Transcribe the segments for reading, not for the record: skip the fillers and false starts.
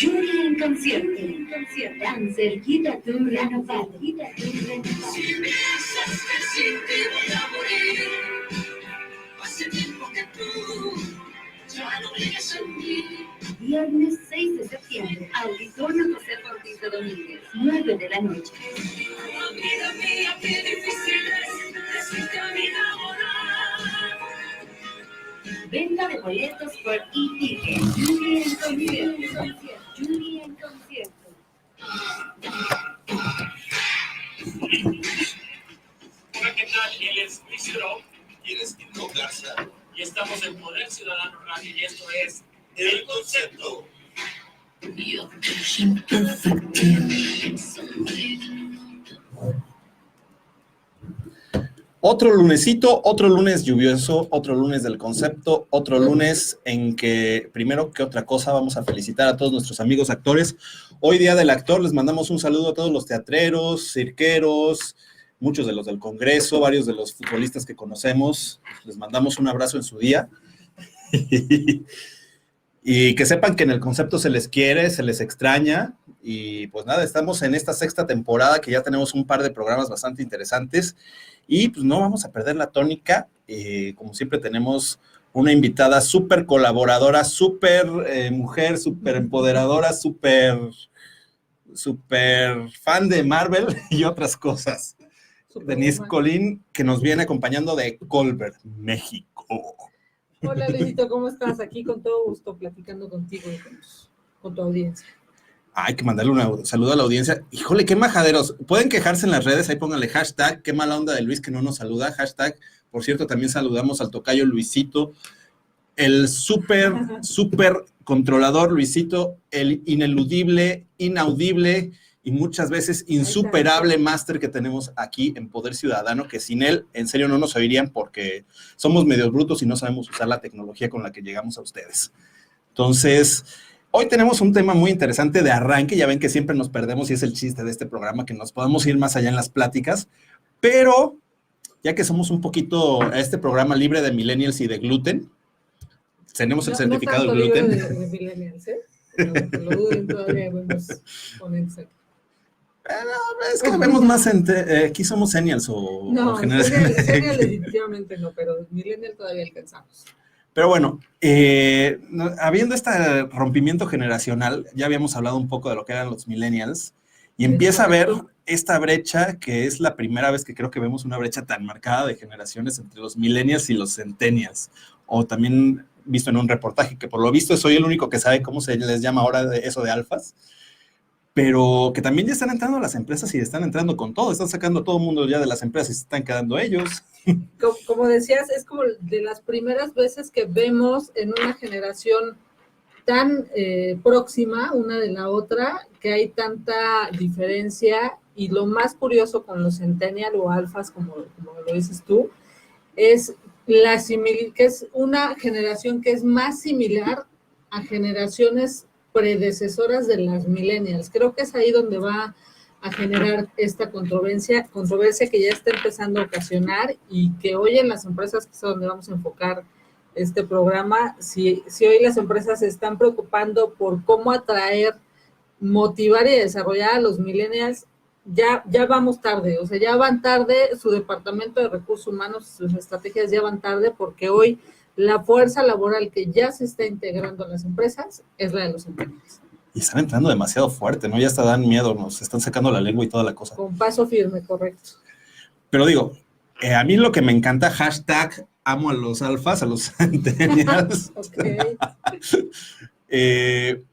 Yuri en concierto, tan cerquita tú renovado. Si piensas que sin ti voy a morir, hace tiempo que tú ya no vives en mí. Viernes 6 de septiembre, Auditorio José Ortiz de Domínguez, 9 de la noche. Vida mía, qué difícil es decirte a mi ahora. Venta de boletos por e-ticket. Yuri en concierto. Yuri en concierto. Hola, ¿qué tal? Él es Luis Hidro. Y eres Hidro Garza. Y estamos en Poder Ciudadano Radio y esto es El Concepto. Otro lunesito, otro lunes lluvioso, otro lunes del concepto, otro lunes en que, primero que otra cosa, vamos a felicitar a todos nuestros amigos actores. Hoy Día del Actor, les mandamos un saludo a todos los teatreros, cirqueros, muchos de los del Congreso, varios de los futbolistas que conocemos. Les mandamos un abrazo en su día. Y que sepan que en el concepto se les quiere, se les extraña. Y pues nada, estamos en esta sexta temporada que ya tenemos un par de programas bastante interesantes. Y pues no vamos a perder la tónica. Como siempre tenemos una invitada súper colaboradora, súper mujer, súper empoderadora, súper fan de Marvel y otras cosas. Denise Colín, que nos viene acompañando de Colbert, México. Hola, Luisito, ¿cómo estás? Aquí con todo gusto platicando contigo y con tu audiencia. Hay que mandarle un saludo a la audiencia. Híjole, qué majaderos. Pueden quejarse en las redes, ahí pónganle hashtag, qué mala onda de Luis que no nos saluda, hashtag. Por cierto, también saludamos al tocayo Luisito, el súper controlador Luisito, el ineludible, inaudible y muchas veces insuperable máster que tenemos aquí en Poder Ciudadano, que sin él, en serio, no nos oirían porque somos medios brutos y no sabemos usar la tecnología con la que llegamos a ustedes. Entonces, hoy tenemos un tema muy interesante de arranque. Ya ven que siempre nos perdemos y es el chiste de este programa, que nos podamos ir más allá en las pláticas, pero ya que somos un poquito este programa libre de millennials y de gluten, tenemos el certificado del gluten. De millennials, ¿eh? Lo duden todavía algunos ponentes aquí. Es que vemos más aquí somos senials o generaciones. No, senial definitivamente no, pero millennial todavía alcanzamos. Pero bueno, habiendo este rompimiento generacional, ya habíamos hablado un poco de lo que eran los millennials, y empieza a haber esta brecha, que es la primera vez que creo que vemos una brecha tan marcada de generaciones entre los millennials y los centennials, o también visto en un reportaje, que por lo visto soy el único que sabe cómo se les llama ahora eso de alfas, pero que también ya están entrando a las empresas y están entrando con todo, están sacando a todo el mundo ya de las empresas y se están quedando ellos. Como decías, es como de las primeras veces que vemos en una generación tan próxima una de la otra, que hay tanta diferencia, y lo más curioso con los centennial o alfas, como lo dices tú, es que es una generación que es más similar a generaciones predecesoras de las millennials. Creo que es ahí donde va a generar esta controversia que ya está empezando a ocasionar, y que hoy en las empresas, que es donde vamos a enfocar este programa, si hoy las empresas se están preocupando por cómo atraer, motivar y desarrollar a los millennials, ya vamos tarde, o sea, ya van tarde, su departamento de recursos humanos, sus estrategias ya van tarde, porque hoy la fuerza laboral que ya se está integrando en las empresas es la de los millennials. Y están entrando demasiado fuerte, ¿no? Ya hasta dan miedo, nos están sacando la lengua y toda la cosa. Con paso firme, correcto. Pero digo, a mí lo que me encanta, hashtag, amo a los alfas, a los centennials. Okay.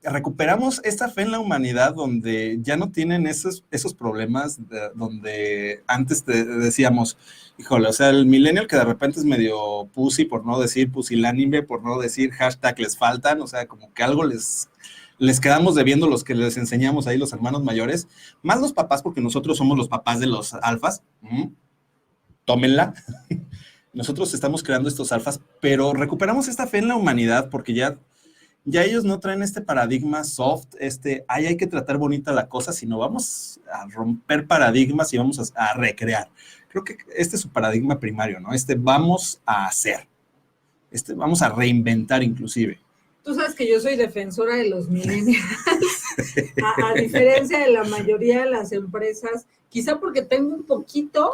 Recuperamos esta fe en la humanidad donde ya no tienen esos problemas donde antes decíamos, híjole, o sea, el millennial que de repente es medio pussy, por no decir pusilánime, por no decir hashtag les faltan, o sea, como que algo les quedamos debiendo los que les enseñamos ahí los hermanos mayores, más los papás, porque nosotros somos los papás de los alfas, tómenla. Nosotros estamos creando estos alfas, pero recuperamos esta fe en la humanidad porque ya ellos no traen este paradigma soft, hay que tratar bonita la cosa, sino vamos a romper paradigmas y vamos a recrear. Creo que este es su paradigma primario, ¿no? Vamos a hacer, vamos a reinventar inclusive. Tú sabes que yo soy defensora de los millennials, a diferencia de la mayoría de las empresas, quizá porque tengo un poquito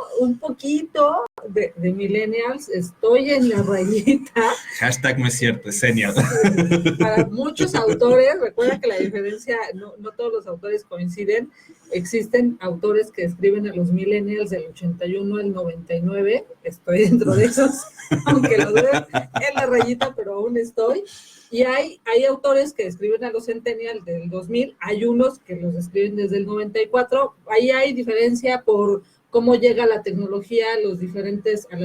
de millennials, estoy en la rayita. Hashtag no es cierto, es genial. Para muchos autores, recuerda que la diferencia, no todos los autores coinciden, existen autores que escriben a los millennials del 81 al 99, estoy dentro de esos, aunque lo veo en la rayita, pero aún estoy. Y hay autores que escriben a los centennials del 2000, hay unos que los escriben desde el 94, ahí hay diferencia por cómo llega la tecnología a las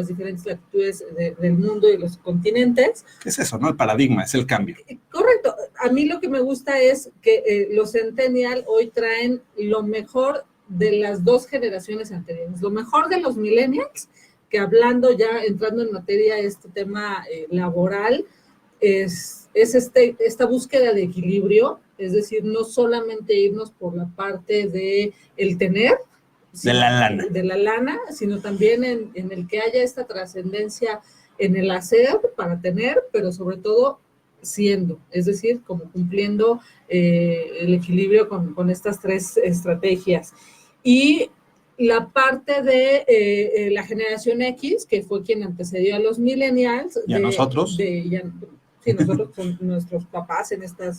diferentes latitudes del mundo y los continentes. ¿Qué es eso, no? El paradigma, es el cambio. Correcto. A mí lo que me gusta es que los centennial hoy traen lo mejor de las dos generaciones anteriores, lo mejor de los millennials, que hablando ya, entrando en materia, este tema laboral, es esta búsqueda de equilibrio, es decir, no solamente irnos por la parte de el tener, de la lana, sino también en el que haya esta trascendencia en el hacer para tener, pero sobre todo siendo, es decir, como cumpliendo el equilibrio con estas tres estrategias. Y la parte de la generación X, que fue quien antecedió a los millennials. ¿Y a nosotros? Sí, nosotros con nuestros papás en esta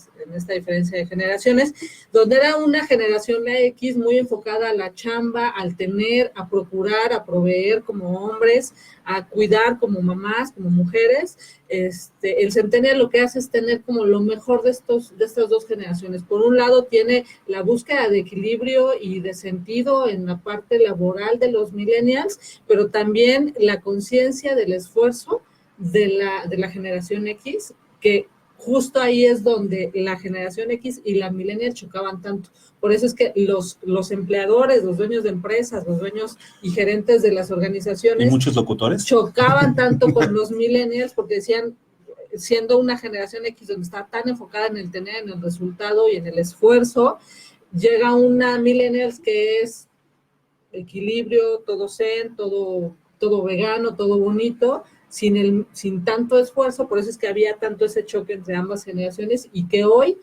diferencia de generaciones, donde era una generación la X muy enfocada a la chamba, al tener, a procurar, a proveer como hombres, a cuidar como mamás, como mujeres. El centennial lo que hace es tener como lo mejor de estas dos generaciones. Por un lado tiene la búsqueda de equilibrio y de sentido en la parte laboral de los millennials, pero también la conciencia del esfuerzo de la generación X, que justo ahí es donde la generación X y la millennial chocaban tanto. Por eso es que los empleadores, los dueños de empresas, los dueños y gerentes de las organizaciones... ¿Y muchos locutores? Chocaban tanto con los millennials porque decían, siendo una generación X donde está tan enfocada en el tener, en el resultado y en el esfuerzo, llega una millennials que es equilibrio, todo zen, todo vegano, todo bonito, sin tanto esfuerzo. Por eso es que había tanto ese choque entre ambas generaciones y que hoy,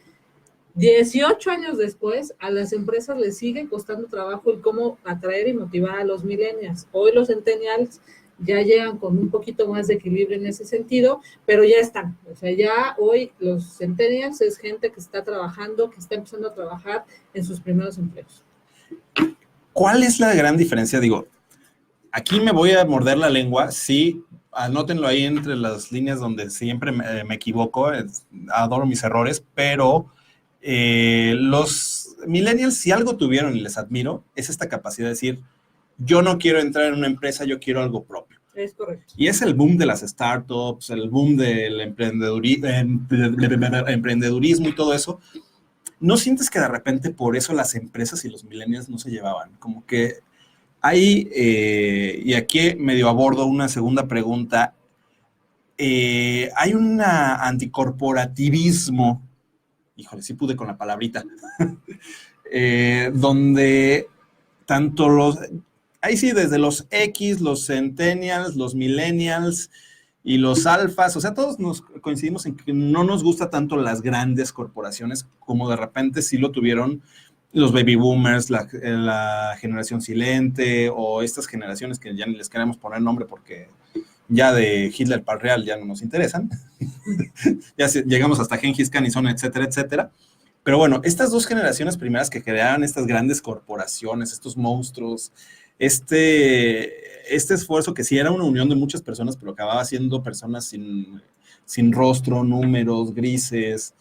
18 años después, a las empresas les sigue costando trabajo el cómo atraer y motivar a los millennials. Hoy los centennials ya llegan con un poquito más de equilibrio en ese sentido, pero ya están. O sea, ya hoy los centennials es gente que está trabajando, que está empezando a trabajar en sus primeros empleos. ¿Cuál es la gran diferencia? Digo, aquí me voy a morder la lengua, sí. Anótenlo ahí entre las líneas donde siempre me equivoco, adoro mis errores, pero los millennials, si algo tuvieron y les admiro, es esta capacidad de decir, yo no quiero entrar en una empresa, yo quiero algo propio. Es correcto. Y es el boom de las startups, el boom del emprendedurismo y todo eso. ¿No sientes que de repente por eso las empresas y los millennials no se llevaban? Como que hay, y aquí medio abordo una segunda pregunta, hay un anticorporativismo, híjole, sí pude con la palabrita, donde tanto ahí sí, desde los X, los centennials, los millennials y los alfas, o sea, todos nos coincidimos en que no nos gusta tanto las grandes corporaciones como de repente sí lo tuvieron los baby boomers, la generación silente o estas generaciones que ya ni les queremos poner nombre porque ya de Hitler para el Real ya no nos interesan. Ya llegamos hasta Gengis Khan y son etcétera, etcétera. Pero bueno, estas dos generaciones primeras que crearon estas grandes corporaciones, estos monstruos, este esfuerzo que sí era una unión de muchas personas, pero acababa siendo personas sin rostro, números, grises,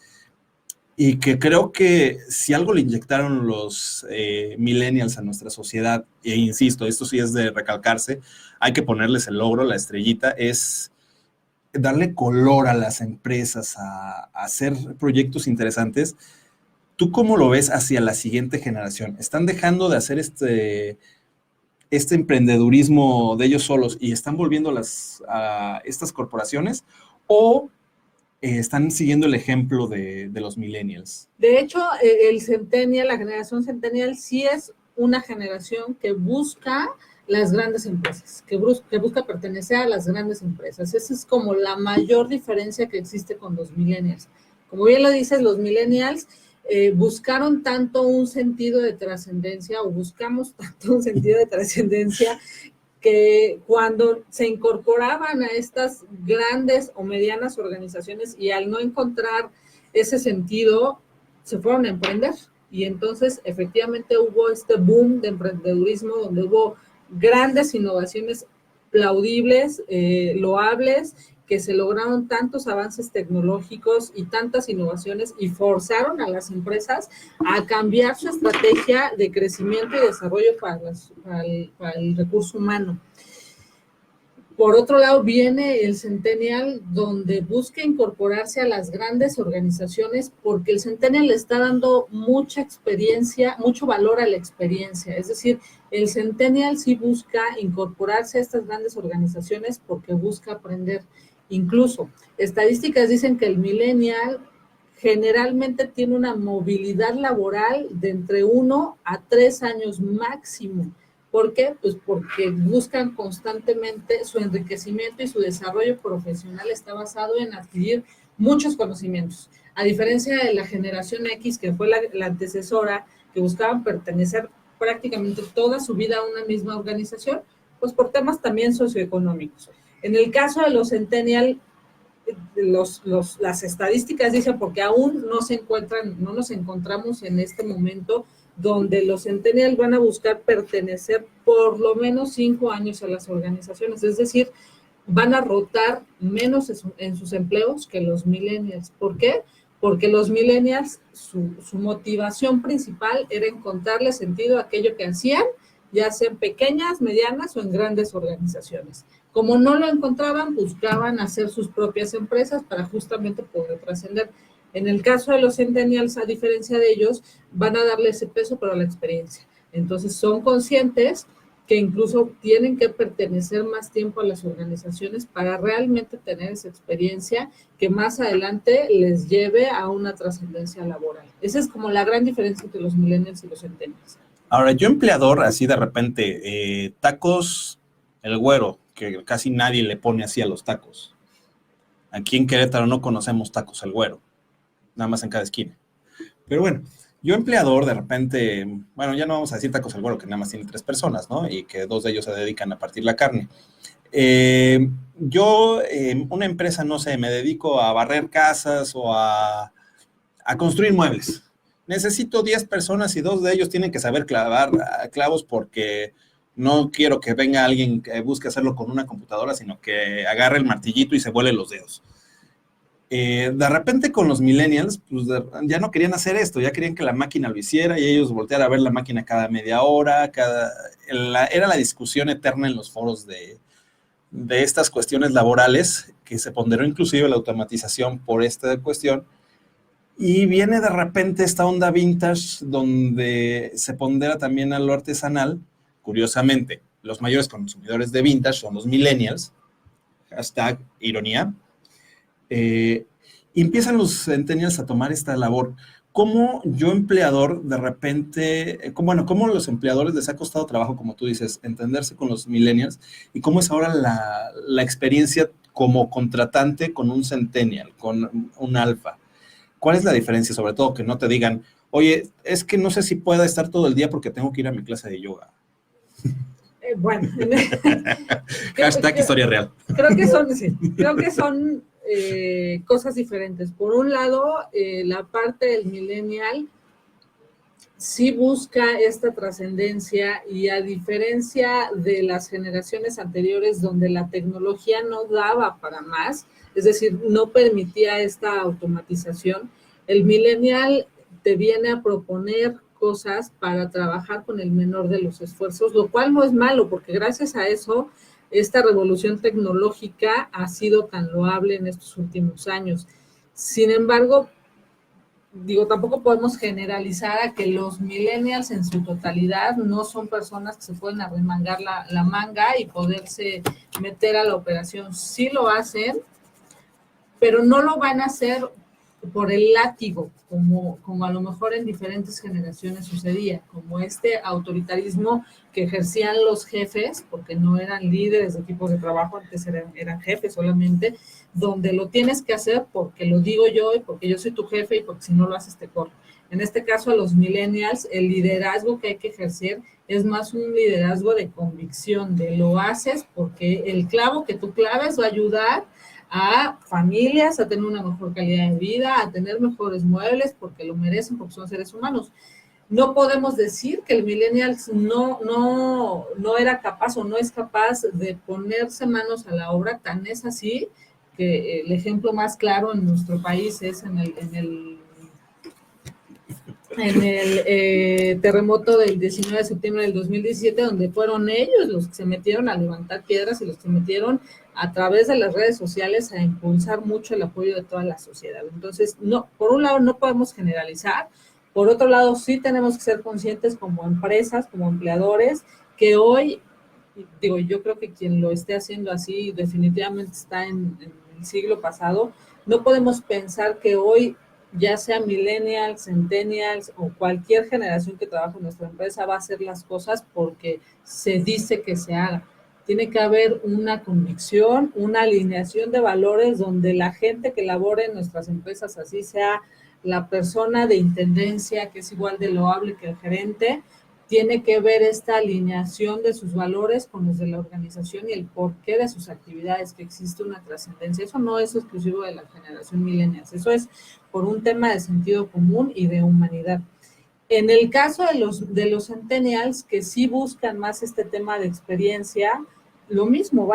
y que creo que si algo le inyectaron los millennials a nuestra sociedad, e insisto, esto sí es de recalcarse, hay que ponerles el logro, la estrellita, es darle color a las empresas, a hacer proyectos interesantes. ¿Tú cómo lo ves hacia la siguiente generación? ¿Están dejando de hacer este emprendedurismo de ellos solos y están volviendo a estas corporaciones o están siguiendo el ejemplo de los millennials? De hecho, el centennial, la generación centennial sí es una generación que busca las grandes empresas, que busca pertenecer a las grandes empresas. Esa es como la mayor diferencia que existe con los millennials. Como bien lo dices, los millennials buscaron tanto un sentido de trascendencia, o buscamos tanto un sentido de trascendencia, que cuando se incorporaban a estas grandes o medianas organizaciones y al no encontrar ese sentido, se fueron a emprender. Y entonces efectivamente hubo este boom de emprendedurismo donde hubo grandes innovaciones plaudibles, loables, que se lograron tantos avances tecnológicos y tantas innovaciones y forzaron a las empresas a cambiar su estrategia de crecimiento y desarrollo para el recurso humano. Por otro lado, viene el Centennial, donde busca incorporarse a las grandes organizaciones, porque el Centennial le está dando mucha experiencia, mucho valor a la experiencia. Es decir, el Centennial sí busca incorporarse a estas grandes organizaciones porque busca aprender. Incluso, estadísticas dicen que el Millennial generalmente tiene una movilidad laboral de entre 1 a 3 años máximo. ¿Por qué? Pues porque buscan constantemente su enriquecimiento y su desarrollo profesional está basado en adquirir muchos conocimientos. A diferencia de la generación X, que fue la antecesora, que buscaban pertenecer prácticamente toda su vida a una misma organización, pues por temas también socioeconómicos. En el caso de los Centennial, las estadísticas dicen, porque aún no nos encontramos en este momento donde los Centennial van a buscar pertenecer por lo menos 5 años a las organizaciones, es decir, van a rotar menos en sus empleos que los millennials. ¿Por qué? Porque los millennials, su motivación principal era encontrarle sentido a aquello que hacían, ya sea en pequeñas, medianas o en grandes organizaciones. Como no lo encontraban, buscaban hacer sus propias empresas para justamente poder trascender. En el caso de los Centennials, a diferencia de ellos, van a darle ese peso, pero a la experiencia. Entonces, son conscientes que incluso tienen que pertenecer más tiempo a las organizaciones para realmente tener esa experiencia que más adelante les lleve a una trascendencia laboral. Esa es como la gran diferencia entre los millennials y los Centennials. Ahora, yo empleador, así de repente, tacos El Güero, que casi nadie le pone así a los tacos. Aquí en Querétaro no conocemos tacos El Güero, nada más en cada esquina. Pero bueno, yo empleador, de repente, bueno, ya no vamos a decir tacos El Güero, que nada más tiene 3 personas, ¿no? Y que 2 de ellos se dedican a partir la carne. Yo, una empresa, no sé, me dedico a barrer casas o a construir muebles. Necesito 10 personas y 2 de ellos tienen que saber clavar clavos, porque no quiero que venga alguien que busque hacerlo con una computadora, sino que agarre el martillito y se vuele los dedos. De repente con los millennials, pues ya no querían hacer esto, ya querían que la máquina lo hiciera y ellos voltear a ver la máquina cada media hora, era la discusión eterna en los foros de estas cuestiones laborales, que se ponderó inclusive la automatización por esta cuestión. Y viene de repente esta onda vintage donde se pondera también a lo artesanal. Curiosamente, los mayores consumidores de vintage son los millennials, hashtag ironía, y empiezan los centennials a tomar esta labor. ¿Cómo yo empleador de repente, cómo los empleadores les ha costado trabajo, como tú dices, entenderse con los millennials, y cómo es ahora la experiencia como contratante con un centennial, con un alfa? ¿Cuál es la diferencia? Sobre todo que no te digan, oye, es que no sé si pueda estar todo el día porque tengo que ir a mi clase de yoga. Bueno. Hashtag historia real. Creo que son cosas diferentes. Por un lado, la parte del millennial sí busca esta trascendencia, y a diferencia de las generaciones anteriores donde la tecnología no daba para más, es decir, no permitía esta automatización, el millennial te viene a proponer cosas para trabajar con el menor de los esfuerzos, lo cual no es malo, porque gracias a eso esta revolución tecnológica ha sido tan loable en estos últimos años. Sin embargo, tampoco podemos generalizar a que los millennials en su totalidad no son personas que se pueden arremangar la manga y poderse meter a la operación. Sí lo hacen, pero no lo van a hacer por el látigo, como a lo mejor en diferentes generaciones sucedía, como este autoritarismo que ejercían los jefes, porque no eran líderes de equipos de trabajo, antes eran jefes solamente, donde lo tienes que hacer porque lo digo yo y porque yo soy tu jefe y porque si no lo haces te corro. En este caso, a los millennials, el liderazgo que hay que ejercer es más un liderazgo de convicción, de lo haces porque el clavo que tú claves va a ayudar a familias a tener una mejor calidad de vida, a tener mejores muebles porque lo merecen, porque son seres humanos. No podemos decir que el millennials no era capaz o no es capaz de ponerse manos a la obra, tan es así que el ejemplo más claro en nuestro país es en el terremoto del 19 de septiembre del 2017, donde fueron ellos los que se metieron a levantar piedras y los que se metieron a través de las redes sociales a impulsar mucho el apoyo de toda la sociedad. Entonces, no, por un lado no podemos generalizar, por otro lado sí tenemos que ser conscientes como empresas, como empleadores, que hoy, digo, yo creo que quien lo esté haciendo así definitivamente está en el siglo pasado. No podemos pensar que hoy, ya sea millennials, centennials o cualquier generación que trabaja en nuestra empresa, va a hacer las cosas porque se dice que se haga. Tiene que haber una convicción, una alineación de valores donde la gente que labore en nuestras empresas, así sea la persona de intendencia, que es igual de loable que el gerente, tiene que ver esta alineación de sus valores con los de la organización y el porqué de sus actividades, que existe una trascendencia. Eso no es exclusivo de la generación millennials, eso es por un tema de sentido común y de humanidad. En el caso de los centennials, que sí buscan más este tema de experiencia, lo mismo,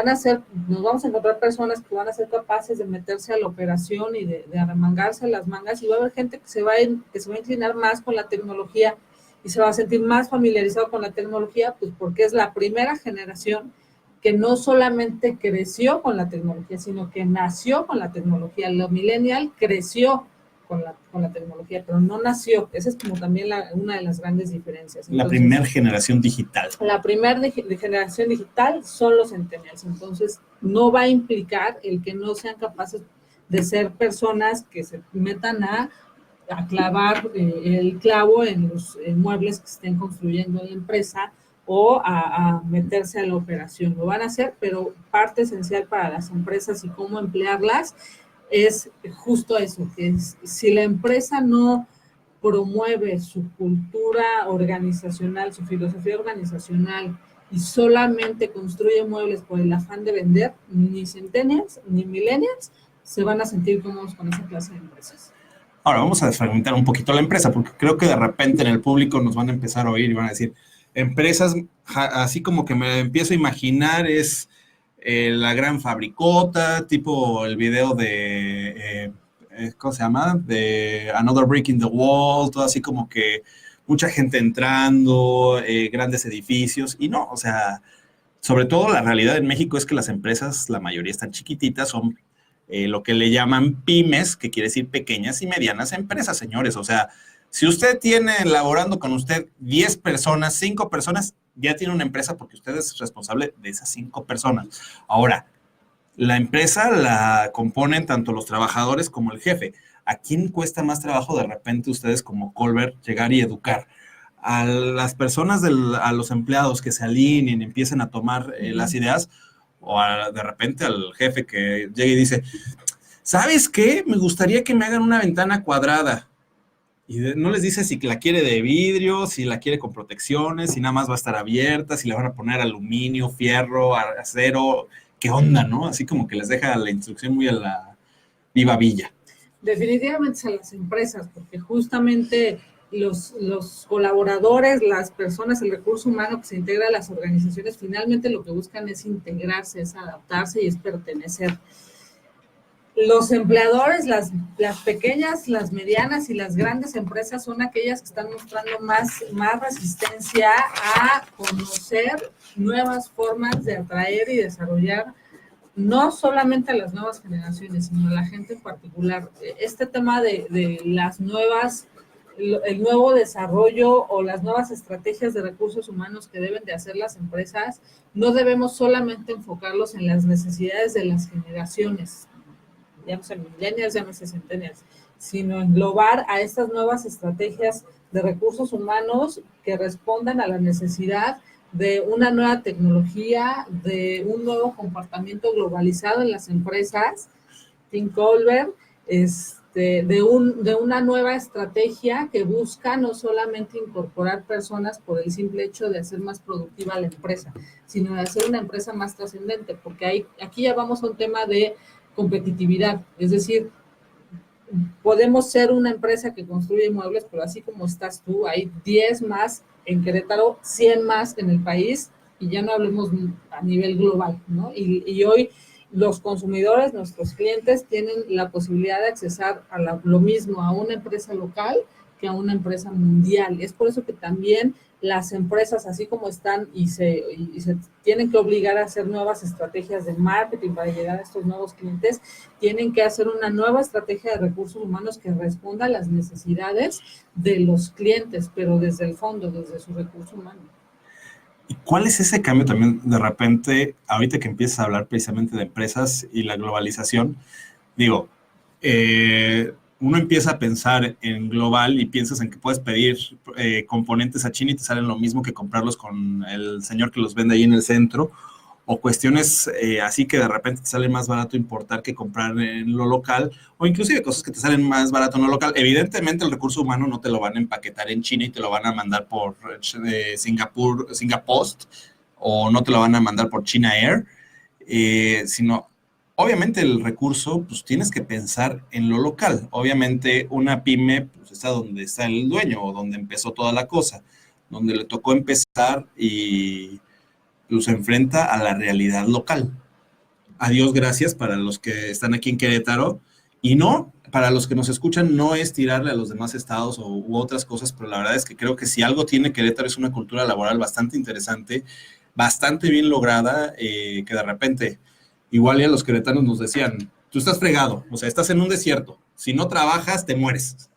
nos vamos a encontrar personas que van a ser capaces de meterse a la operación y de arremangarse las mangas, y va a haber gente que se va a inclinar más con la tecnología y se va a sentir más familiarizado con la tecnología, pues porque es la primera generación que no solamente creció con la tecnología, sino que nació con la tecnología. Lo millennial creció con la tecnología, pero no nació. Esa es como también una de las grandes diferencias. Entonces, la primera generación digital. La primera generación digital son los centennials. Entonces, no va a implicar el que no sean capaces de ser personas que se metan a clavar el clavo en los muebles que se estén construyendo en la empresa o a meterse a la operación. Lo van a hacer, pero parte esencial para las empresas y cómo emplearlas es justo eso, que si la empresa no promueve su cultura organizacional, su filosofía organizacional y solamente construye muebles por el afán de vender, ni centennials ni millennials se van a sentir cómodos con esa clase de empresas. Ahora vamos a desfragmentar un poquito la empresa, porque creo que de repente en el público nos van a empezar a oír y van a decir, empresas, así como que me empiezo a imaginar es la gran fabricota, tipo el video de, ¿cómo se llama? De Another Brick in the Wall, todo así como que mucha gente entrando, grandes edificios, y no, o sea, sobre todo la realidad en México es que las empresas, la mayoría están chiquititas, son lo que le llaman pymes, que quiere decir pequeñas y medianas empresas, señores. O sea, si usted tiene laborando con usted 10 personas, 5 personas, ya tiene una empresa porque usted es responsable de esas 5 personas. Ahora, la empresa la componen tanto los trabajadores como el jefe. ¿A quién cuesta más trabajo de repente ustedes como Colbert llegar y educar? A las personas, a los empleados que se alineen, empiecen a tomar las ideas, o de repente al jefe que llega y dice, ¿sabes qué? Me gustaría que me hagan una ventana cuadrada. Y no les dice si la quiere de vidrio, si la quiere con protecciones, si nada más va a estar abierta, si le van a poner aluminio, fierro, acero, ¿qué onda, no? Así como que les deja la instrucción muy a la viva villa. Definitivamente a las empresas, porque justamente los colaboradores, las personas, el recurso humano que se integra a las organizaciones, finalmente lo que buscan es integrarse, es adaptarse y es pertenecer. Los empleadores, las pequeñas, las medianas y las grandes empresas son aquellas que están mostrando más resistencia a conocer nuevas formas de atraer y desarrollar no solamente a las nuevas generaciones, sino a la gente en particular. Este tema de las nuevas, el nuevo desarrollo o las nuevas estrategias de recursos humanos que deben de hacer las empresas, no debemos solamente enfocarlos en las necesidades de las generaciones, llámese millennials, llámese centennials, sino englobar a estas nuevas estrategias de recursos humanos que respondan a la necesidad de una nueva tecnología, de un nuevo comportamiento globalizado en las empresas, Tim Colbert, de una nueva estrategia que busca no solamente incorporar personas por el simple hecho de hacer más productiva la empresa, sino de hacer una empresa más trascendente, porque aquí ya vamos a un tema de competitividad, es decir, podemos ser una empresa que construye muebles, pero así como estás tú, hay 10 más en Querétaro, 100 más en el país, y ya no hablemos a nivel global, ¿no? Y hoy los consumidores, nuestros clientes, tienen la posibilidad de accesar a lo mismo a una empresa local que a una empresa mundial. Es por eso que también las empresas, así como están y se tienen que obligar a hacer nuevas estrategias de marketing para llegar a estos nuevos clientes, tienen que hacer una nueva estrategia de recursos humanos que responda a las necesidades de los clientes, pero desde el fondo, desde su recurso humano. ¿Y cuál es ese cambio también de repente, ahorita que empiezas a hablar precisamente de empresas y la globalización? Digo, uno empieza a pensar en global y piensas en que puedes pedir componentes a China y te salen lo mismo que comprarlos con el señor que los vende ahí en el centro, o cuestiones así que de repente te sale más barato importar que comprar en lo local, o inclusive cosas que te salen más barato en lo local. Evidentemente el recurso humano no te lo van a empaquetar en China y te lo van a mandar por Singapost, o no te lo van a mandar por China Air, sino obviamente el recurso, pues tienes que pensar en lo local. Obviamente una pyme pues, está donde está el dueño o donde empezó toda la cosa, donde le tocó empezar y pues, se enfrenta a la realidad local. A Dios gracias para los que están aquí en Querétaro, y no, para los que nos escuchan, no es tirarle a los demás estados u otras cosas, pero la verdad es que creo que si algo tiene Querétaro es una cultura laboral bastante interesante, bastante bien lograda, que de repente, igual ya los queretanos nos decían, tú estás fregado, o sea, estás en un desierto, si no trabajas te mueres.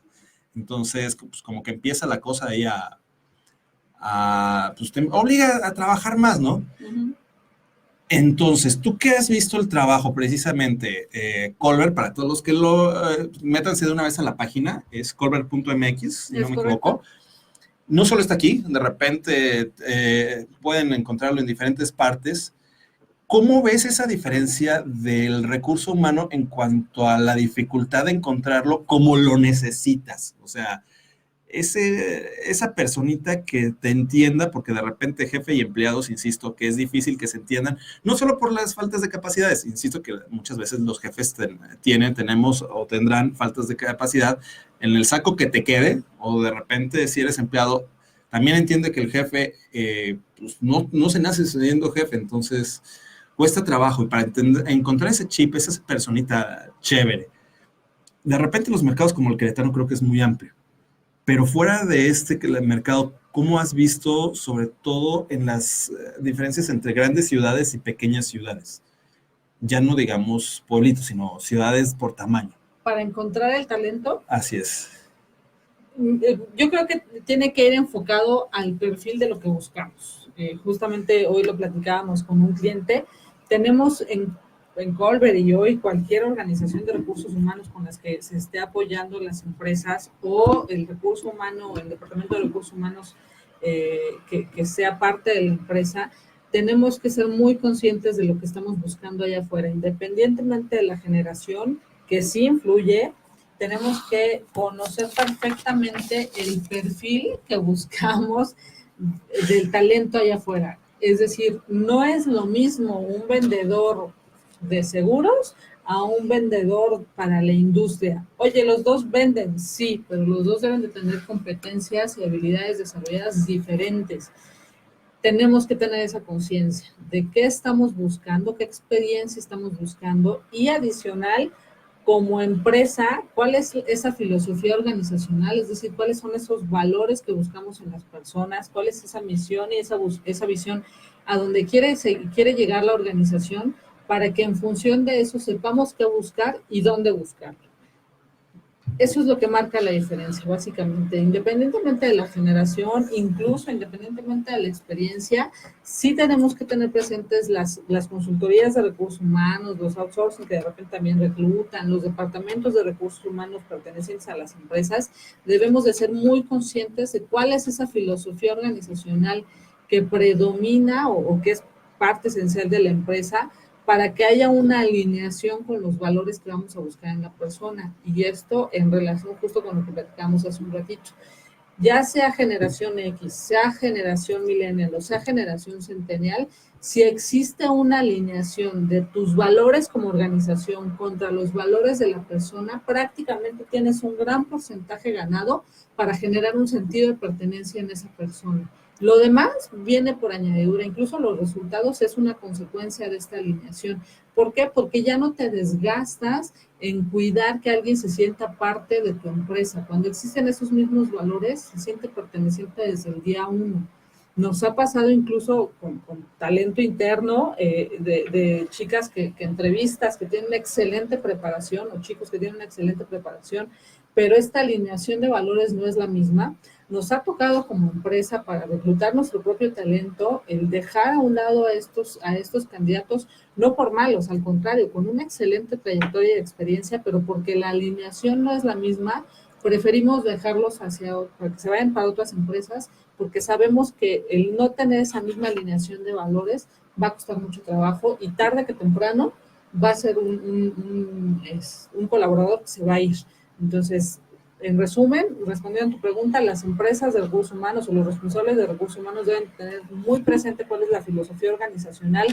Entonces, pues como que empieza la cosa ahí pues te obliga a trabajar más, ¿no? Uh-huh. Entonces, ¿tú qué has visto el trabajo precisamente? Colbert, para todos los que métanse de una vez a la página, es colbert.mx, si no me equivoco. No solo está aquí, de repente pueden encontrarlo en diferentes partes. ¿Cómo ves esa diferencia del recurso humano en cuanto a la dificultad de encontrarlo como lo necesitas? O sea, esa personita que te entienda, porque de repente jefe y empleados, insisto, que es difícil que se entiendan, no solo por las faltas de capacidades, insisto que muchas veces los jefes tenemos o tendrán faltas de capacidad en el saco que te quede, o de repente si eres empleado, también entiende que el jefe pues no se nace siendo jefe, entonces cuesta trabajo, y para encontrar ese chip, esa personita chévere, de repente los mercados como el queretano creo que es muy amplio. Pero fuera de el mercado, ¿cómo has visto, sobre todo en las diferencias entre grandes ciudades y pequeñas ciudades? Ya no digamos pueblitos, sino ciudades por tamaño. Para encontrar el talento. Así es. Yo creo que tiene que ir enfocado al perfil de lo que buscamos. Justamente hoy lo platicábamos con un cliente. Tenemos en Colbert y hoy cualquier organización de recursos humanos con las que se esté apoyando las empresas, o el recurso humano, el departamento de recursos humanos que sea parte de la empresa, tenemos que ser muy conscientes de lo que estamos buscando allá afuera, independientemente de la generación, que sí influye. Tenemos que conocer perfectamente el perfil que buscamos del talento allá afuera. Es decir, no es lo mismo un vendedor de seguros a un vendedor para la industria. Oye, los dos venden, sí, pero los dos deben de tener competencias y habilidades desarrolladas diferentes. Tenemos que tener esa conciencia de qué estamos buscando, qué experiencia estamos buscando, y adicional, como empresa, cuál es esa filosofía organizacional, es decir, cuáles son esos valores que buscamos en las personas, cuál es esa misión y esa visión a donde quiere llegar la organización, para que en función de eso sepamos qué buscar y dónde buscarlo. Eso es lo que marca la diferencia, básicamente. Independientemente de la generación, incluso independientemente de la experiencia, sí tenemos que tener presentes las consultorías de recursos humanos, los outsourcing que de repente también reclutan, los departamentos de recursos humanos pertenecientes a las empresas. Debemos de ser muy conscientes de cuál es esa filosofía organizacional que predomina o que es parte esencial de la empresa, para que haya una alineación con los valores que vamos a buscar en la persona. Y esto en relación justo con lo que platicamos hace un ratito. Ya sea generación X, sea generación millennial o sea generación centennial, si existe una alineación de tus valores como organización contra los valores de la persona, prácticamente tienes un gran porcentaje ganado para generar un sentido de pertenencia en esa persona. Lo demás viene por añadidura, incluso los resultados es una consecuencia de esta alineación. ¿Por qué? Porque ya no te desgastas en cuidar que alguien se sienta parte de tu empresa. Cuando existen esos mismos valores, se siente perteneciente desde el día uno. Nos ha pasado incluso con talento interno de chicas que entrevistas, que tienen una excelente preparación, o chicos que tienen una excelente preparación, pero esta alineación de valores no es la misma. Nos ha tocado como empresa, para reclutar nuestro propio talento, el dejar a un lado a estos candidatos, no por malos, al contrario, con una excelente trayectoria y experiencia, pero porque la alineación no es la misma, preferimos dejarlos para que se vayan para otras empresas, porque sabemos que el no tener esa misma alineación de valores va a costar mucho trabajo y tarde que temprano va a ser un colaborador que se va a ir. Entonces, en resumen, respondiendo a tu pregunta, las empresas de recursos humanos o los responsables de recursos humanos deben tener muy presente cuál es la filosofía organizacional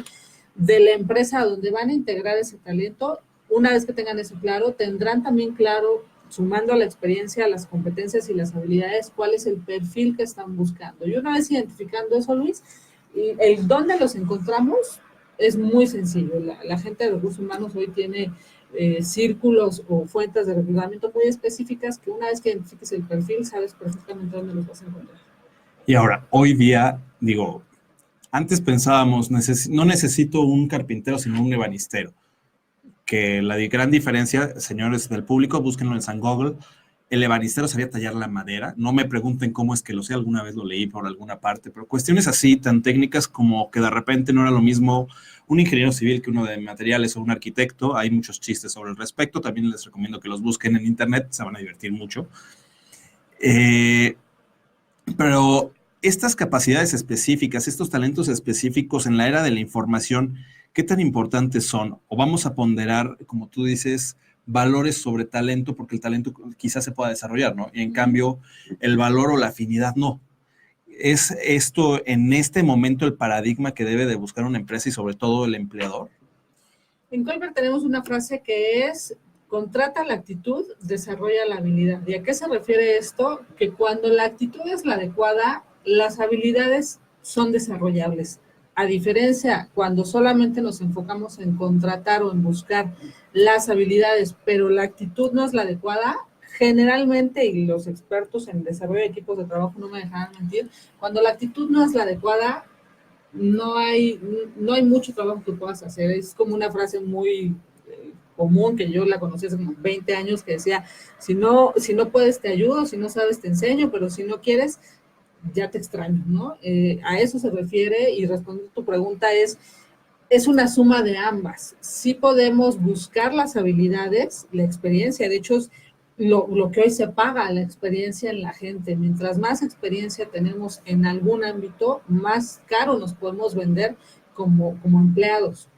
de la empresa donde van a integrar ese talento. Una vez que tengan eso claro, tendrán también claro, sumando a la experiencia, las competencias y las habilidades, cuál es el perfil que están buscando. Y una vez identificando eso, Luis, el dónde los encontramos es muy sencillo. La gente de recursos humanos hoy tiene círculos o fuentes de reclutamiento muy específicas que una vez que identifiques el perfil, sabes perfectamente dónde los vas a encontrar. Y ahora, hoy día, digo, antes pensábamos, no necesito un carpintero, sino un ebanistero. Que la gran diferencia, señores del público, búsquenlo en San Google, el ebanistero sabía tallar la madera. No me pregunten cómo es que lo sé, alguna vez lo leí por alguna parte, pero cuestiones así tan técnicas como que de repente no era lo mismo un ingeniero civil que uno de materiales o un arquitecto. Hay muchos chistes sobre el respecto. También les recomiendo que los busquen en internet, se van a divertir mucho. Pero estas capacidades específicas, estos talentos específicos en la era de la información, ¿qué tan importantes son? O vamos a ponderar, como tú dices, valores sobre talento, porque el talento quizás se pueda desarrollar, ¿no? Y en cambio, el valor o la afinidad no. ¿Es esto en este momento el paradigma que debe de buscar una empresa y sobre todo el empleador? En Colbert tenemos una frase que es: contrata la actitud, desarrolla la habilidad. ¿Y a qué se refiere esto? Que cuando la actitud es la adecuada, las habilidades son desarrollables. A diferencia, cuando solamente nos enfocamos en contratar o en buscar las habilidades, pero la actitud no es la adecuada, generalmente, y los expertos en desarrollo de equipos de trabajo no me dejarán mentir, cuando la actitud no es la adecuada, no hay mucho trabajo que puedas hacer. Es como una frase muy común que yo la conocí hace como 20 años que decía: si no puedes te ayudo, si no sabes te enseño, pero si no quieres ya te extraño, ¿no? A eso se refiere, y respondiendo a tu pregunta es una suma de ambas. Sí podemos buscar las habilidades, la experiencia, de hecho es lo que hoy se paga, la experiencia en la gente. Mientras más experiencia tenemos en algún ámbito, más caro nos podemos vender como empleados.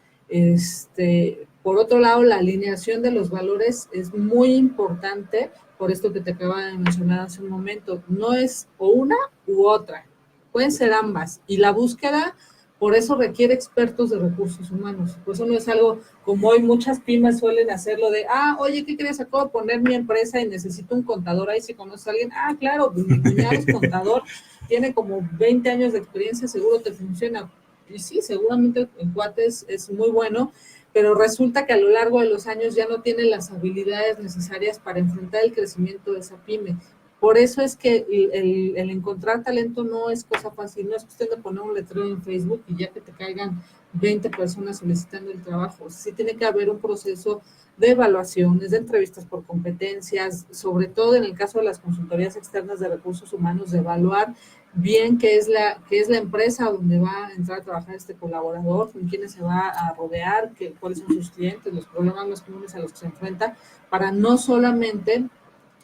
Por otro lado, la alineación de los valores es muy importante, por esto que te acaba de mencionar hace un momento. No es o una u otra, pueden ser ambas. Y la búsqueda, por eso requiere expertos de recursos humanos. Por eso no es algo como hoy muchas pymes suelen hacerlo de: oye, ¿qué crees? Acabo de poner mi empresa y necesito un contador. Ahí si conoces a alguien, claro, mi cuñado es contador, tiene como 20 años de experiencia, seguro te funciona. Y sí, seguramente en cuates es muy bueno, pero resulta que a lo largo de los años ya no tiene las habilidades necesarias para enfrentar el crecimiento de esa pyme. Por eso es que el encontrar talento no es cosa fácil, no es cuestión de poner un letrero en Facebook y ya que te caigan 20 personas solicitando el trabajo. Sí tiene que haber un proceso de evaluaciones, de entrevistas por competencias, sobre todo en el caso de las consultorías externas de recursos humanos, de evaluar bien qué es la empresa donde va a entrar a trabajar este colaborador, con quiénes se va a rodear, cuáles son sus clientes, los problemas más comunes a los que se enfrenta, para no solamente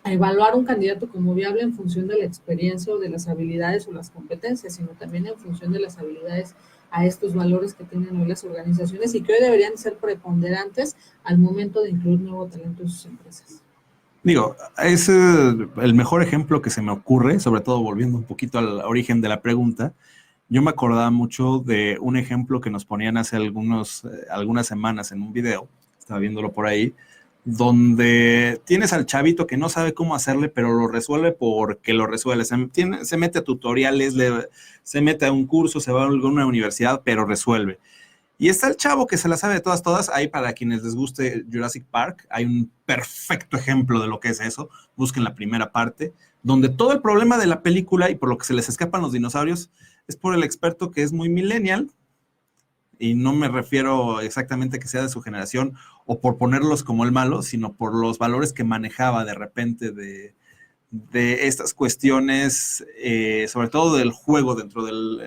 evaluar un candidato como viable en función de la experiencia o de las habilidades o las competencias, sino también en función de las habilidades a estos valores que tienen hoy las organizaciones y que hoy deberían ser preponderantes al momento de incluir nuevo talento en sus empresas. Digo, es el mejor ejemplo que se me ocurre, sobre todo volviendo un poquito al origen de la pregunta. Yo me acordaba mucho de un ejemplo que nos ponían hace algunas semanas en un video, estaba viéndolo por ahí, donde tienes al chavito que no sabe cómo hacerle, pero lo resuelve porque lo resuelve. Se mete a tutoriales, se mete a un curso, se va a alguna universidad, pero resuelve. Y está el chavo que se la sabe de todas. Ahí, para quienes les guste Jurassic Park, hay un perfecto ejemplo de lo que es eso. Busquen la primera parte, donde todo el problema de la película y por lo que se les escapan los dinosaurios es por el experto que es muy millennial, y no me refiero exactamente que sea de su generación o por ponerlos como el malo, sino por los valores que manejaba de repente de estas cuestiones, sobre todo del juego dentro del...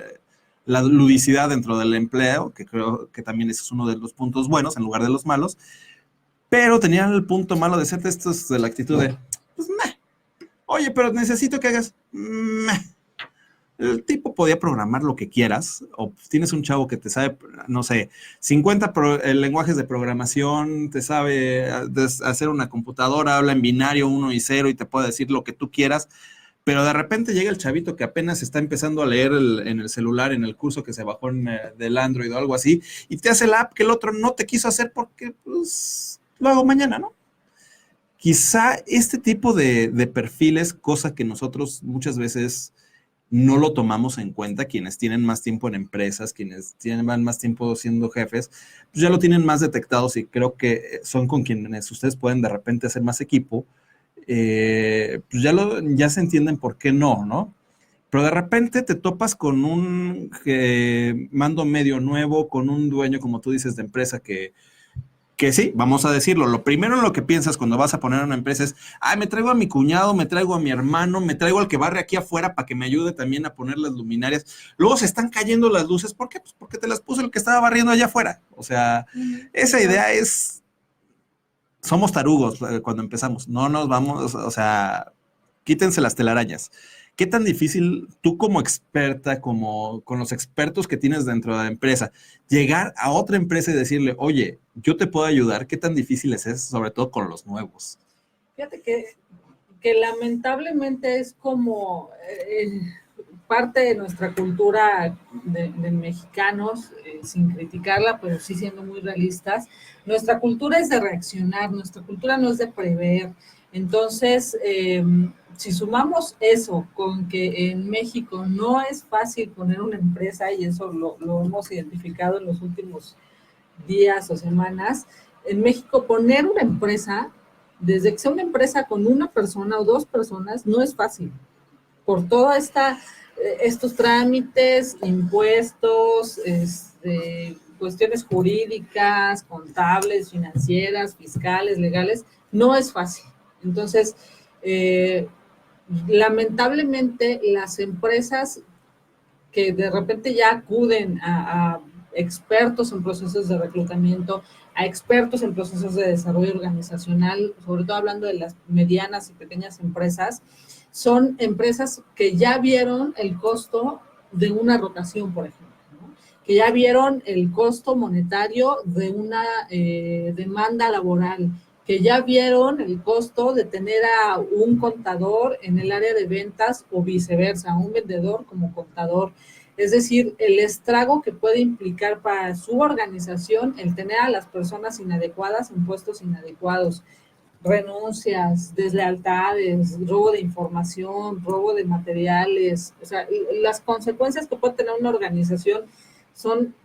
la ludicidad dentro del empleo, que creo que también ese es uno de los puntos buenos en lugar de los malos, pero tenían el punto malo de ser de estos, de la actitud de, pues, meh. Oye, pero necesito que hagas, meh. El tipo podía programar lo que quieras, o tienes un chavo que te sabe, no sé, 50 lenguajes de programación, te sabe hacer una computadora, habla en binario 1 y 0 y te puede decir lo que tú quieras, pero de repente llega el chavito que apenas está empezando a leer en el celular, en el curso que se bajó del Android o algo así, y te hace la app que el otro no te quiso hacer porque, pues, lo hago mañana, ¿no? Quizá este tipo de perfiles, cosa que nosotros muchas veces no lo tomamos en cuenta, quienes tienen más tiempo en empresas, quienes tienen más tiempo siendo jefes, pues ya lo tienen más detectados y creo que son con quienes ustedes pueden de repente hacer más equipo, pues ya se entienden por qué no. Pero de repente te topas con un mando medio nuevo, con un dueño, como tú dices, de empresa que sí, vamos a decirlo, lo primero en lo que piensas cuando vas a poner una empresa es, me traigo a mi cuñado, me traigo a mi hermano, me traigo al que barre aquí afuera para que me ayude también a poner las luminarias. Luego se están cayendo las luces, ¿por qué? Pues porque te las puso el que estaba barriendo allá afuera. O sea, esa idea es, somos tarugos cuando empezamos, no nos vamos, o sea, quítense las telarañas. ¿Qué tan difícil tú como experta, como con los expertos que tienes dentro de la empresa, llegar a otra empresa y decirle, oye, yo te puedo ayudar? ¿Qué tan difícil es eso, sobre todo con los nuevos? Fíjate que lamentablemente es como parte de nuestra cultura de mexicanos, sin criticarla, pero sí siendo muy realistas. Nuestra cultura es de reaccionar, nuestra cultura no es de prever. Entonces, si sumamos eso con que en México no es fácil poner una empresa, y eso lo hemos identificado en los últimos días o semanas, en México poner una empresa, desde que sea una empresa con una persona o dos personas, no es fácil. Por toda estos trámites, impuestos, cuestiones jurídicas, contables, financieras, fiscales, legales, no es fácil. Entonces, lamentablemente, las empresas que de repente ya acuden a expertos en procesos de reclutamiento, a expertos en procesos de desarrollo organizacional, sobre todo hablando de las medianas y pequeñas empresas, son empresas que ya vieron el costo de una rotación, por ejemplo, ¿no? Que ya vieron el costo monetario de una demanda laboral, que ya vieron el costo de tener a un contador en el área de ventas o viceversa, un vendedor como contador. Es decir, el estrago que puede implicar para su organización el tener a las personas inadecuadas en puestos inadecuados, renuncias, deslealtades, robo de información, robo de materiales. O sea, las consecuencias que puede tener una organización son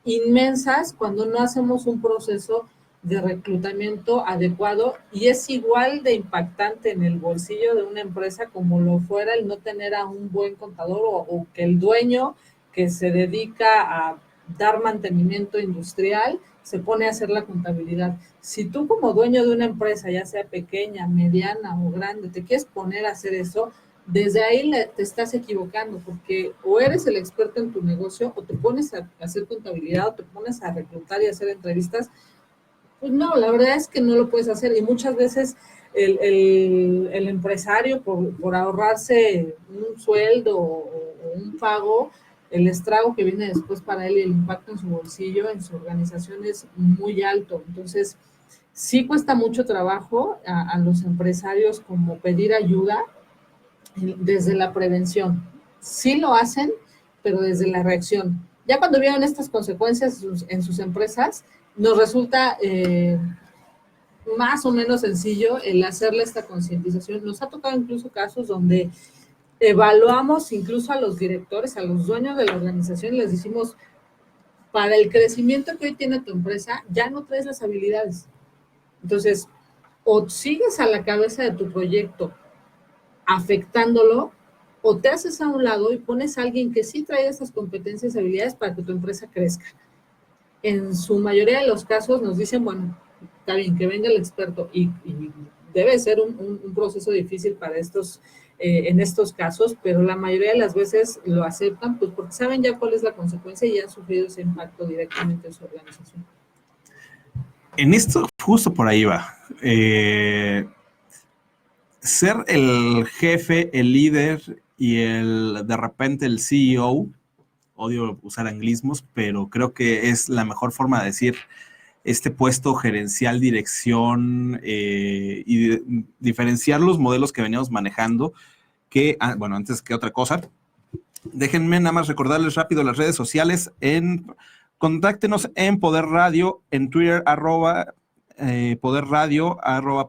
inmensas cuando no hacemos un proceso de reclutamiento adecuado y es igual de impactante en el bolsillo de una empresa como lo fuera el no tener a un buen contador o que el dueño que se dedica a dar mantenimiento industrial se pone a hacer la contabilidad. Si tú como dueño de una empresa, ya sea pequeña, mediana o grande, te quieres poner a hacer eso, desde ahí te estás equivocando, porque o eres el experto en tu negocio o te pones a hacer contabilidad o te pones a reclutar y hacer entrevistas. Pues no, la verdad es que no lo puedes hacer y muchas veces el empresario por ahorrarse un sueldo o un pago, el estrago que viene después para él y el impacto en su bolsillo, en su organización es muy alto. Entonces, sí cuesta mucho trabajo a los empresarios como pedir ayuda desde la prevención. Sí lo hacen, pero desde la reacción. Ya cuando vieron estas consecuencias en sus empresas, nos resulta más o menos sencillo el hacerle esta concientización. Nos ha tocado incluso casos donde evaluamos incluso a los directores, a los dueños de la organización, y les decimos, para el crecimiento que hoy tiene tu empresa, ya no traes las habilidades. Entonces, o sigues a la cabeza de tu proyecto afectándolo, o te haces a un lado y pones a alguien que sí trae esas competencias y habilidades para que tu empresa crezca. En su mayoría de los casos nos dicen, bueno, está bien, que venga el experto y debe ser un proceso difícil para en estos casos, pero la mayoría de las veces lo aceptan pues porque saben ya cuál es la consecuencia y ya han sufrido ese impacto directamente en su organización. En esto, justo por ahí va. Ser el jefe, el líder y de repente el CEO, odio usar anglismos, pero creo que es la mejor forma de decir este puesto gerencial, dirección y diferenciar los modelos que veníamos manejando, que, bueno, antes que otra cosa, déjenme nada más recordarles rápido las redes sociales. Contáctenos en Poder Radio, en Twitter, @Poder Radio,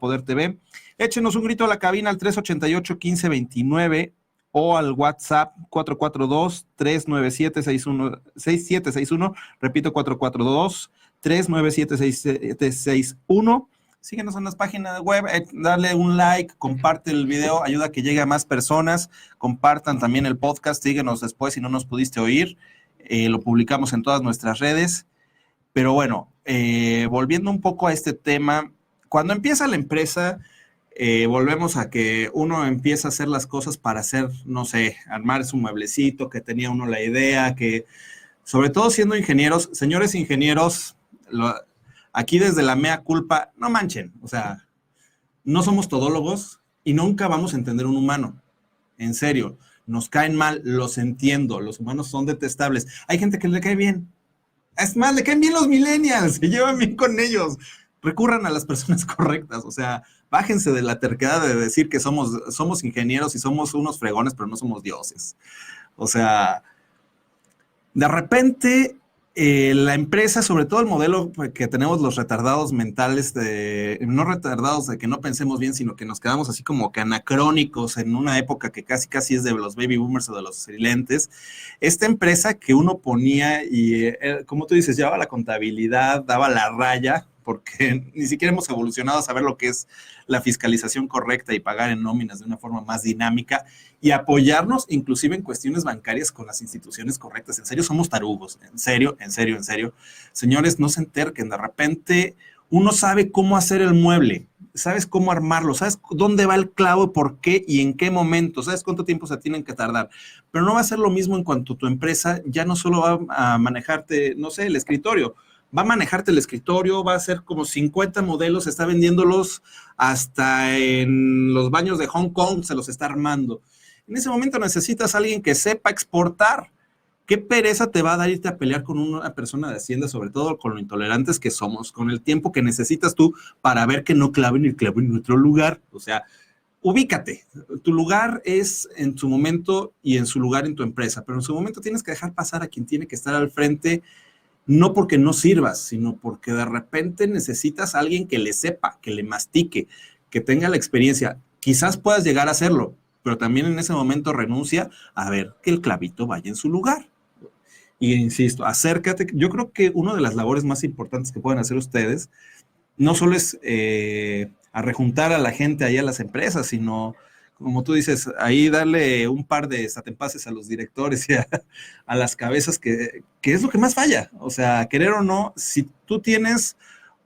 @Poder TV. Échenos un grito a la cabina al 388-1529 o al WhatsApp 442-397-6761. Repito, 442-397-6761. Síguenos en las páginas web, dale un like, comparte el video, ayuda a que llegue a más personas. Compartan también el podcast, síguenos después si no nos pudiste oír. Lo publicamos en todas nuestras redes. Pero bueno, volviendo un poco a este tema, cuando empieza la empresa, volvemos a que uno empieza a hacer las cosas para hacer, no sé, armar su mueblecito, que tenía uno la idea, que sobre todo siendo ingenieros, señores ingenieros, aquí desde la mea culpa, no manchen, o sea, no somos todólogos y nunca vamos a entender un humano, en serio, nos caen mal, los entiendo, los humanos son detestables, hay gente que le cae bien, es más, le caen bien los millennials, se llevan bien con ellos, recurran a las personas correctas, o sea, bájense de la terquedad de decir que somos ingenieros y somos unos fregones, pero no somos dioses. O sea, de repente, la empresa, sobre todo el modelo que tenemos los retardados mentales, no retardados de que no pensemos bien, sino que nos quedamos así como que anacrónicos en una época que casi es de los baby boomers o de los silentes. Esta empresa que uno ponía y, como tú dices, llevaba la contabilidad, daba la raya, porque ni siquiera hemos evolucionado a saber lo que es la fiscalización correcta y pagar en nóminas de una forma más dinámica y apoyarnos inclusive en cuestiones bancarias con las instituciones correctas. En serio, somos tarugos, en serio. Señores, no se enterquen, de repente uno sabe cómo hacer el mueble, sabes cómo armarlo, sabes dónde va el clavo, por qué y en qué momento, sabes cuánto tiempo se tienen que tardar, pero no va a ser lo mismo en cuanto tu empresa ya no solo va a manejarte, no sé, el escritorio, va a manejarte el escritorio, va a hacer como 50 modelos, está vendiéndolos hasta en los baños de Hong Kong, se los está armando. En ese momento necesitas a alguien que sepa exportar. ¿Qué pereza te va a dar irte a pelear con una persona de Hacienda, sobre todo con lo intolerantes que somos, con el tiempo que necesitas tú para ver que no claven el clavo en otro lugar? O sea, ubícate. Tu lugar es en su momento y en su lugar en tu empresa, pero en su momento tienes que dejar pasar a quien tiene que estar al frente, no porque no sirvas, sino porque de repente necesitas a alguien que le sepa, que le mastique, que tenga la experiencia. Quizás puedas llegar a hacerlo, pero también en ese momento renuncia a ver que el clavito vaya en su lugar. Y insisto, acércate. Yo creo que una de las labores más importantes que pueden hacer ustedes no solo es a rejuntar a la gente ahí a las empresas, sino, como tú dices, ahí darle un par de satempases a los directores y a las cabezas, que es lo que más falla. O sea, querer o no, si tú tienes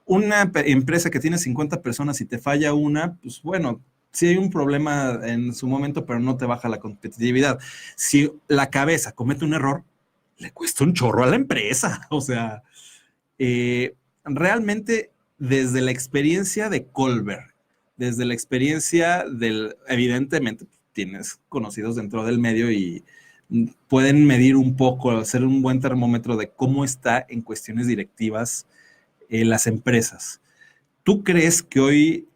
una empresa que tiene 50 personas y te falla una, pues bueno, sí hay un problema en su momento, pero no te baja la competitividad. Si la cabeza comete un error, le cuesta un chorro a la empresa. O sea, realmente desde la experiencia de Colbert, desde la experiencia evidentemente tienes conocidos dentro del medio y pueden medir un poco, hacer un buen termómetro de cómo está en cuestiones directivas las empresas. ¿Tú crees que hoy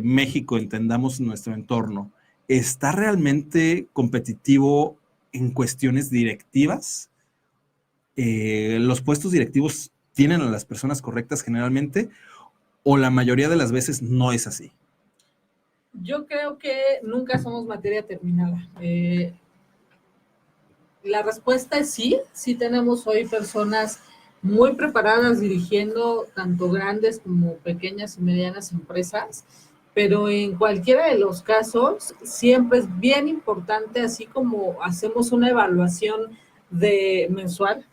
México, entendamos nuestro entorno, está realmente competitivo en cuestiones directivas? ¿Los puestos directivos tienen a las personas correctas generalmente, o la mayoría de las veces no es así? Yo creo que nunca somos materia terminada. La respuesta es sí, sí tenemos hoy personas muy preparadas dirigiendo tanto grandes como pequeñas y medianas empresas, pero en cualquiera de los casos siempre es bien importante, así como hacemos una evaluación mensual,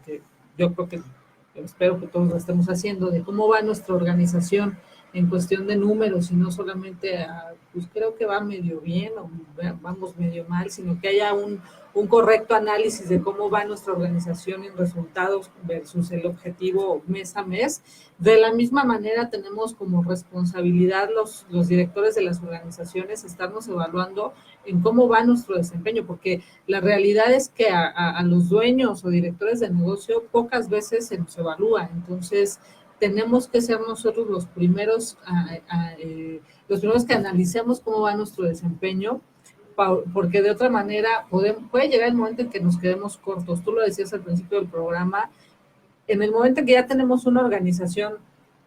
que yo creo que espero que todos lo estemos haciendo, de cómo va nuestra organización en cuestión de números, y no solamente pues creo que va medio bien o vamos medio mal, sino que haya un correcto análisis de cómo va nuestra organización en resultados versus el objetivo mes a mes. De la misma manera tenemos como responsabilidad los directores de las organizaciones estarnos evaluando en cómo va nuestro desempeño, porque la realidad es que a los dueños o directores de negocio pocas veces se nos evalúa. Entonces tenemos que ser nosotros los primeros que analicemos cómo va nuestro desempeño, porque de otra manera puede llegar el momento en que nos quedemos cortos. Tú lo decías al principio del programa, en el momento en que ya tenemos una organización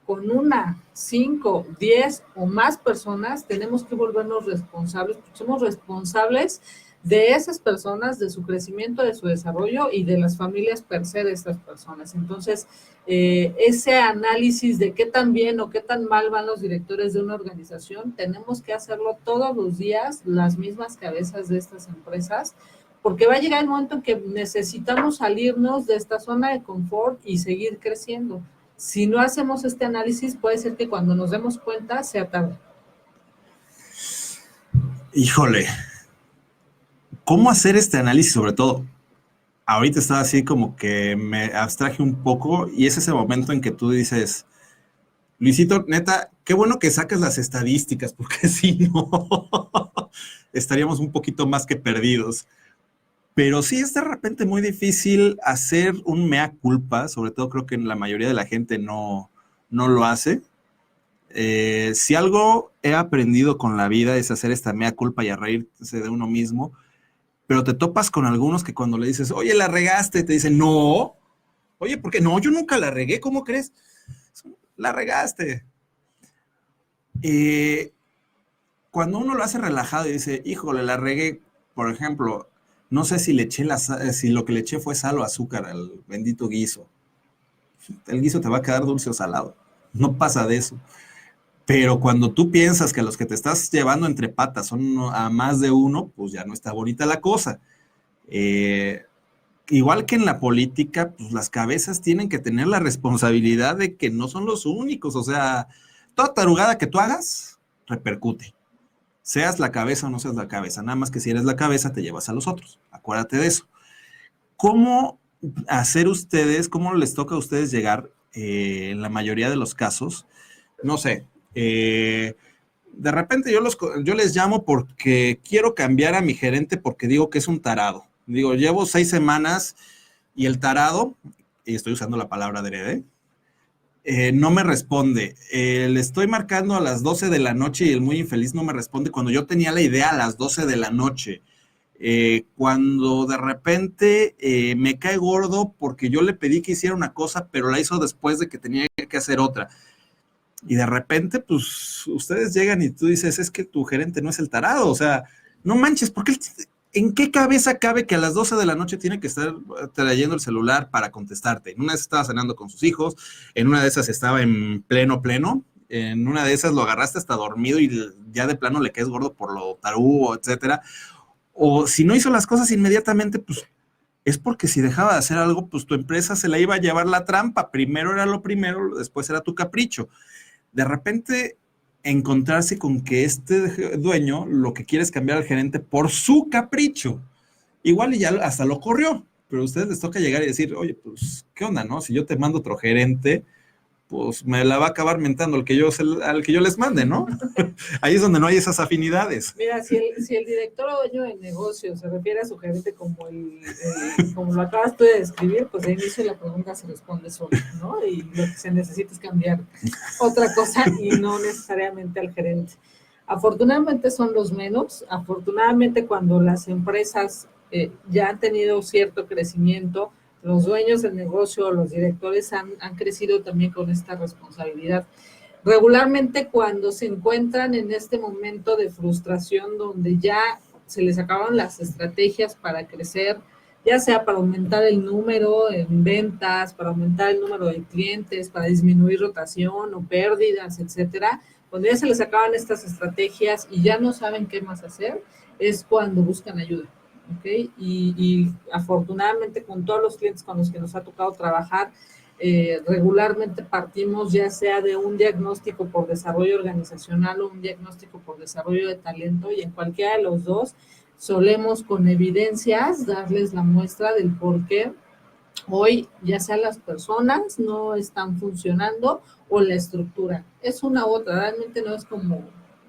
con 1, 5, 10 o más personas, tenemos que volvernos responsables, porque somos responsables de esas personas, de su crecimiento, de su desarrollo y de las familias per se de estas personas. Entonces, ese análisis de qué tan bien o qué tan mal van los directores de una organización, tenemos que hacerlo todos los días, las mismas cabezas de estas empresas, porque va a llegar el momento en que necesitamos salirnos de esta zona de confort y seguir creciendo. Si no hacemos este análisis, puede ser que cuando nos demos cuenta sea tarde. Híjole, ¿cómo hacer este análisis? Sobre todo, ahorita estaba así como que me abstraje un poco, y es ese momento en que tú dices, Luisito, neta, qué bueno que sacas las estadísticas, porque si no, estaríamos un poquito más que perdidos. Pero sí es de repente muy difícil hacer un mea culpa, sobre todo creo que la mayoría de la gente no lo hace. Si algo he aprendido con la vida es hacer esta mea culpa y a reírse de uno mismo, pero te topas con algunos que cuando le dices, oye, la regaste, te dicen, no. Oye, ¿por qué? No, yo nunca la regué, ¿cómo crees? La regaste. Cuando uno lo hace relajado y dice, híjole, la regué, por ejemplo, no sé si si lo que le eché fue sal o azúcar al bendito guiso. El guiso te va a quedar dulce o salado. No pasa de eso. Pero cuando tú piensas que los que te estás llevando entre patas son a más de uno, pues ya no está bonita la cosa. Igual que en la política, pues las cabezas tienen que tener la responsabilidad de que no son los únicos. O sea, toda tarugada que tú hagas, repercute. Seas la cabeza o no seas la cabeza. Nada más que si eres la cabeza, te llevas a los otros. Acuérdate de eso. ¿Cómo hacer ustedes, cómo les toca a ustedes llegar, en la mayoría de los casos? No sé. De repente yo les llamo porque quiero cambiar a mi gerente porque digo que es un tarado. Digo, llevo 6 semanas y el tarado, y estoy usando la palabra adrede, no me responde. Le estoy marcando a las 12 de la noche y el muy infeliz no me responde cuando yo tenía la idea a las 12 de la noche. Cuando de repente me cae gordo porque yo le pedí que hiciera una cosa, pero la hizo después de que tenía que hacer otra. Y de repente, pues, ustedes llegan y tú dices, es que tu gerente no es el tarado. O sea, no manches, ¿por qué? ¿En qué cabeza cabe que a las 12 de la noche tiene que estar trayendo el celular para contestarte? En una vez estaba cenando con sus hijos, en una de esas estaba en pleno, En una de esas lo agarraste hasta dormido y ya de plano le caes gordo por lo tarugo, etcétera. O si no hizo las cosas inmediatamente, pues es porque si dejaba de hacer algo, pues tu empresa se la iba a llevar la trampa. Primero era lo primero, después era tu capricho. De repente encontrarse con que este dueño lo que quiere es cambiar al gerente por su capricho. Igual y ya hasta lo corrió, pero a ustedes les toca llegar y decir, oye, pues, ¿qué onda, no? Si yo te mando otro gerente, pues me la va a acabar mentando al que yo les mande, ¿no? Ahí es donde no hay esas afinidades. Mira, si el director o dueño del negocio se refiere a su gerente como como lo acabas tú de describir, pues de inicio la pregunta se responde sola, ¿no? Y lo que se necesita es cambiar otra cosa y no necesariamente al gerente. Afortunadamente son los menos. Afortunadamente cuando las empresas ya han tenido cierto crecimiento, los dueños del negocio, los directores han crecido también con esta responsabilidad. Regularmente cuando se encuentran en este momento de frustración donde ya se les acabaron las estrategias para crecer, ya sea para aumentar el número en ventas, para aumentar el número de clientes, para disminuir rotación o pérdidas, etcétera, cuando ya se les acaban estas estrategias y ya no saben qué más hacer, es cuando buscan ayuda. ¿Okay? Y afortunadamente con todos los clientes con los que nos ha tocado trabajar, regularmente partimos ya sea de un diagnóstico por desarrollo organizacional o un diagnóstico por desarrollo de talento, y en cualquiera de los dos solemos con evidencias darles la muestra del por qué hoy ya sea las personas no están funcionando o la estructura. Es una u otra, realmente no es como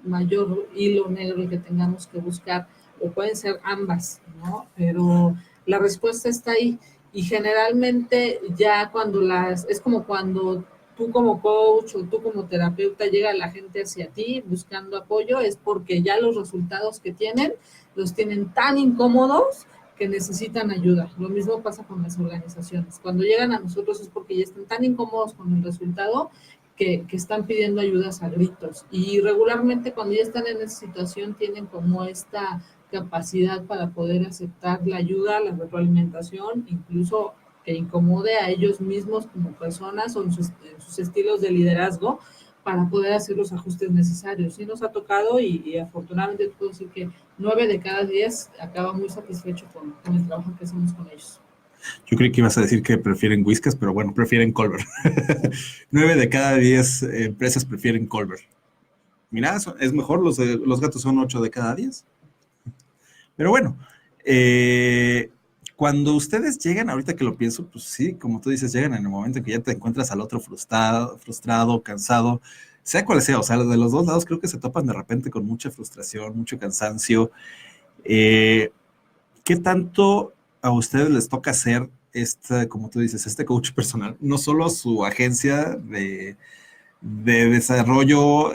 mayor hilo negro el que tengamos que buscar, o pueden ser ambas, ¿no? Pero la respuesta está ahí, y generalmente ya cuando es como cuando tú como coach o tú como terapeuta llega la gente hacia ti buscando apoyo, es porque ya los resultados que tienen los tienen tan incómodos que necesitan ayuda. Lo mismo pasa con las organizaciones. Cuando llegan a nosotros es porque ya están tan incómodos con el resultado que están pidiendo ayudas a gritos. Y regularmente cuando ya están en esa situación tienen como esta capacidad para poder aceptar la ayuda, la retroalimentación, incluso que incomode a ellos mismos como personas o en sus estilos de liderazgo, para poder hacer los ajustes necesarios. Sí nos ha tocado y afortunadamente puedo decir que 9 de cada 10 acaba muy satisfecho con el trabajo que hacemos con ellos. Yo creí que ibas a decir que prefieren Whiskas, pero bueno, prefieren Colbert. 9 de cada 10 empresas prefieren Colbert. Mira, es mejor, los gatos son 8 de cada 10. Pero bueno, cuando ustedes llegan, ahorita que lo pienso, pues sí, como tú dices, llegan en el momento en que ya te encuentras al otro frustrado, cansado, sea cual sea, o sea, de los dos lados creo que se topan de repente con mucha frustración, mucho cansancio. ¿Qué tanto a ustedes les toca hacer como tú dices, este coach personal? No solo su agencia de desarrollo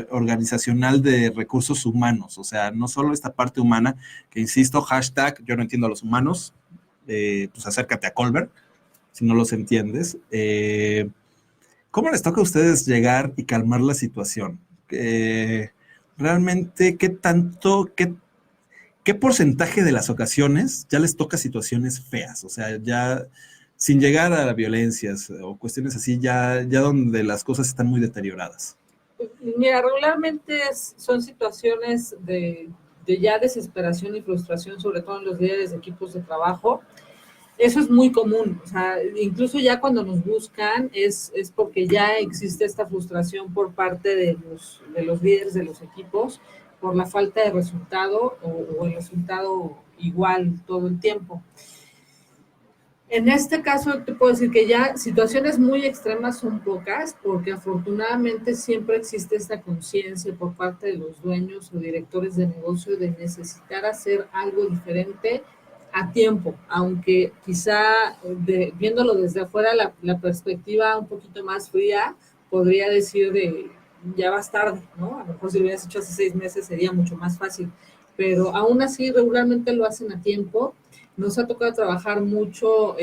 organizacional de recursos humanos, o sea, no solo esta parte humana, que insisto, hashtag, yo no entiendo a los humanos, pues acércate a Colbert, si no los entiendes. ¿Cómo les toca a ustedes llegar y calmar la situación? Realmente, ¿qué porcentaje de las ocasiones ya les toca situaciones feas? O sea, ya sin llegar a violencias o cuestiones así, ya donde las cosas están muy deterioradas. Mira, regularmente son situaciones de ya desesperación y frustración, sobre todo en los líderes de equipos de trabajo. Eso es muy común, o sea, incluso ya cuando nos buscan es porque ya existe esta frustración por parte de los líderes de los equipos por la falta de resultado o el resultado igual todo el tiempo. En este caso te puedo decir que ya situaciones muy extremas son pocas, porque afortunadamente siempre existe esta conciencia por parte de los dueños o directores de negocio de necesitar hacer algo diferente a tiempo, aunque quizá viéndolo desde afuera la perspectiva un poquito más fría podría decir ya vas tarde, ¿no? A lo mejor si lo hubieras hecho hace 6 meses sería mucho más fácil, pero aún así regularmente lo hacen a tiempo. Nos ha tocado trabajar mucho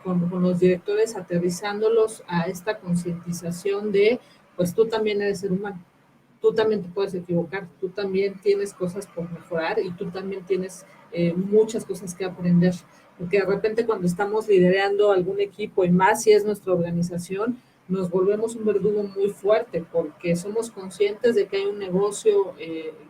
con los directores, aterrizándolos a esta concientización de, pues tú también eres ser humano, tú también te puedes equivocar, tú también tienes cosas por mejorar y tú también tienes muchas cosas que aprender. Porque de repente cuando estamos liderando algún equipo, y más si es nuestra organización, nos volvemos un verdugo muy fuerte porque somos conscientes de que hay un negocio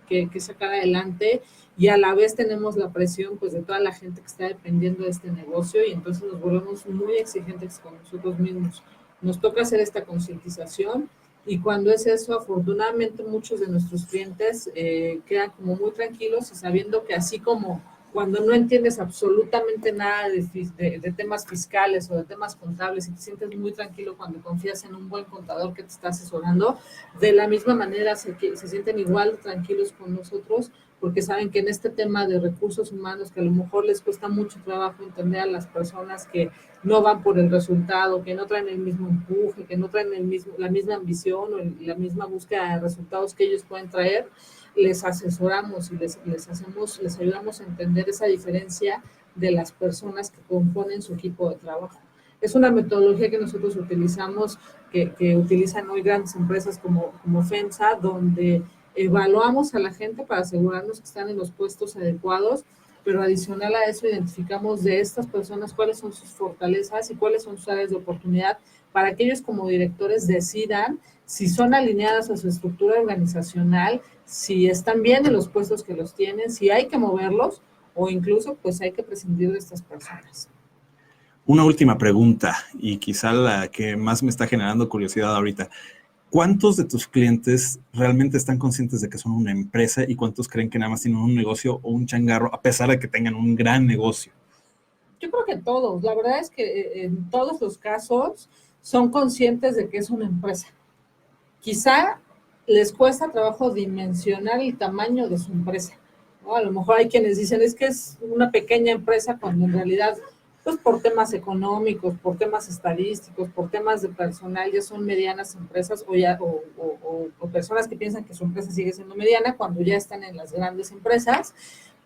que sacar adelante y a la vez tenemos la presión pues de toda la gente que está dependiendo de este negocio y entonces nos volvemos muy exigentes con nosotros mismos. Nos toca hacer esta concientización y cuando es eso, afortunadamente muchos de nuestros clientes quedan como muy tranquilos y sabiendo que así como cuando no entiendes absolutamente nada de temas fiscales o de temas contables y te sientes muy tranquilo cuando confías en un buen contador que te está asesorando, de la misma manera se sienten igual tranquilos con nosotros porque saben que en este tema de recursos humanos, que a lo mejor les cuesta mucho trabajo entender a las personas que no van por el resultado, que no traen el mismo empuje, que no traen la misma ambición o la misma búsqueda de resultados que ellos pueden traer, les asesoramos y les ayudamos a entender esa diferencia de las personas que componen su equipo de trabajo. Es una metodología que nosotros utilizamos, que utilizan hoy grandes empresas como FEMSA, donde evaluamos a la gente para asegurarnos que están en los puestos adecuados, pero adicional a eso identificamos de estas personas cuáles son sus fortalezas y cuáles son sus áreas de oportunidad para que ellos como directores decidan si son alineadas a su estructura organizacional, si están bien en los puestos que los tienen, si hay que moverlos o incluso pues hay que prescindir de estas personas. Una última pregunta y quizá la que más me está generando curiosidad ahorita. ¿Cuántos de tus clientes realmente están conscientes de que son una empresa y cuántos creen que nada más tienen un negocio o un changarro a pesar de que tengan un gran negocio? Yo creo que todos. La verdad es que en todos los casos son conscientes de que es una empresa. Quizá les cuesta trabajo dimensionar el tamaño de su empresa, ¿no? A lo mejor hay quienes dicen es que es una pequeña empresa cuando en realidad pues por temas económicos, por temas estadísticos, por temas de personal, ya son medianas empresas o personas que piensan que su empresa sigue siendo mediana cuando ya están en las grandes empresas,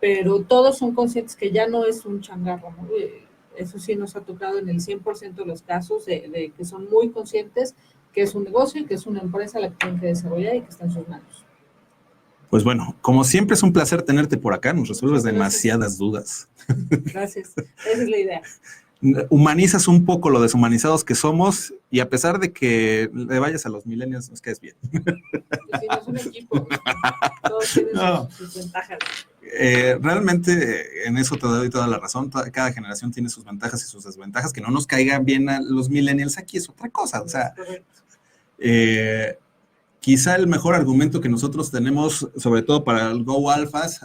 pero todos son conscientes que ya no es un changarro, ¿no? Eso sí nos ha tocado en el 100% de los casos de que son muy conscientes que es un negocio y que es una empresa la que tienen que desarrollar y que está en sus manos. Pues bueno, como siempre es un placer tenerte por acá, nos resuelves demasiadas dudas. Gracias, esa es la idea. Humanizas un poco lo deshumanizados que somos y a pesar de que le vayas a los millennials, nos caes bien. Sí, no es un equipo, todos tienen sus ventajas. Realmente en eso te doy toda la razón, cada generación tiene sus ventajas y sus desventajas, que no nos caigan bien a los millennials aquí es otra cosa, o sea, quizá el mejor argumento que nosotros tenemos, sobre todo para el Go Alphas,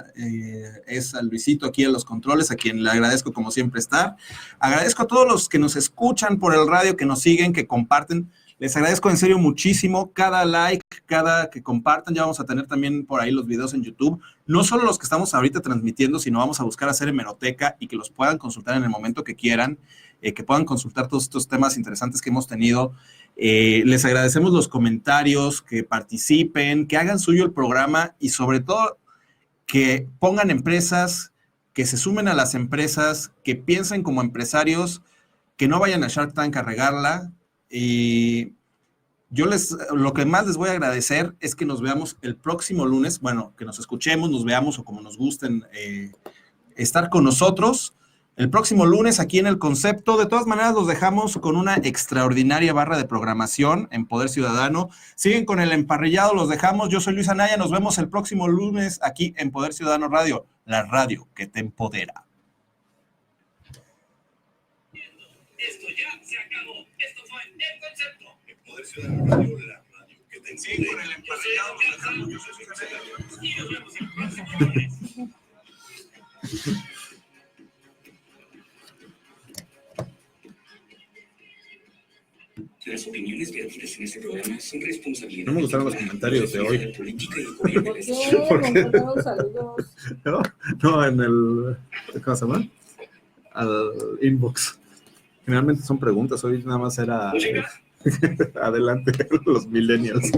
es a Luisito aquí en los controles, a quien le agradezco como siempre estar. Agradezco a todos los que nos escuchan por el radio, que nos siguen, que comparten. Les agradezco en serio muchísimo cada like, cada que compartan. Ya vamos a tener también por ahí los videos en YouTube. No solo los que estamos ahorita transmitiendo, sino vamos a buscar hacer hemeroteca y que los puedan consultar en el momento que quieran, que puedan consultar todos estos temas interesantes que hemos tenido. Les agradecemos los comentarios, que participen, que hagan suyo el programa y sobre todo que pongan empresas, que se sumen a las empresas, que piensen como empresarios, que no vayan a Shark Tank a regarla. Y yo lo que más les voy a agradecer es que nos veamos el próximo lunes, bueno, que nos escuchemos, nos veamos o como nos gusten estar con nosotros. El próximo lunes aquí en El Concepto. De todas maneras, los dejamos con una extraordinaria barra de programación en Poder Ciudadano. Siguen con el emparrillado, los dejamos. Yo soy Luis Anaya, nos vemos el próximo lunes aquí en Poder Ciudadano Radio, la radio que te empodera. Esto ya se acabó. Esto fue El Concepto. En Poder Ciudadano Radio, la radio que te empodera. Siguen con el emparrillado, los dejamos. Yo soy Luis Anaya. Y nos vemos el próximo lunes. Las opiniones vertidas en este programa son responsabilidad. No me gustaron los comentarios de hoy. Política y corriente de ¿Por qué? Mandaron saludos. No, en el, ¿cómo se llama? Al inbox. Generalmente son preguntas, hoy nada más era adelante los millennials.